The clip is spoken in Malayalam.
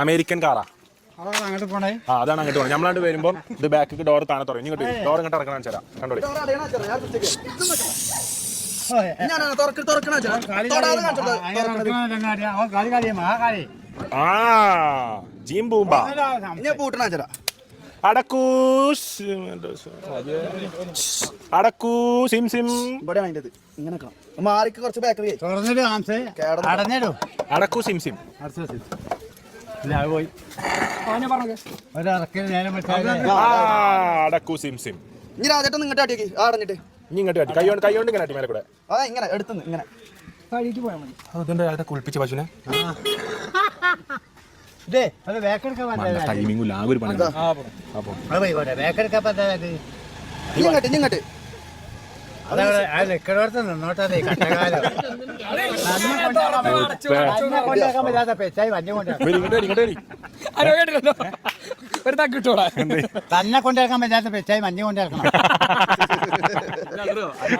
അമേരിക്കൻ കാറാ. അങ്ങോട്ട് പോണേ. അതാണ് അങ്ങോട്ട് പോകണം. നമ്മളാണ്ട് വരുമ്പോൾ ഇത് ബാക്കിക്ക് ഡോർ താഴെ തുറയും. ഇങ്ങോട്ട് ഡോർ ഇങ്ങോട്ട് ഇറക്കണം വെച്ചാൽ കണ്ടോളി. ജീംബൂമ്പ അടക്കൂ അടക്കൂ സിം സിം മാറിക്ക് കുറച്ച് ബാക്കറി അടക്കൂ സിം സിം അടക്കൂ സിം സിം. ഇനി രാജേട്ടൻ ഇങ്ങോട്ട് അടിയൊക്കെ അടഞ്ഞിട്ട് ഇനി ഇങ്ങോട്ട് കാട്ടി കൈകൊണ്ട് ഇങ്ങനെ അടി മേലെ കൂടെ. അതാ ഇങ്ങനെ എടുത്തുനിന്ന് ഇങ്ങനെ അതുകൊണ്ട് അയാളുടെ കുളിപ്പിച്ച പശുവിനെ ടൈമിംഗ് ഇല്ല. ആകെ ഒരു പണി. ഇങ്ങോട്ട് തന്നെ കൊണ്ടിറക്കാൻ പറ്റാത്ത പെച്ചായി മഞ്ഞ കൊണ്ടിറക്കണം.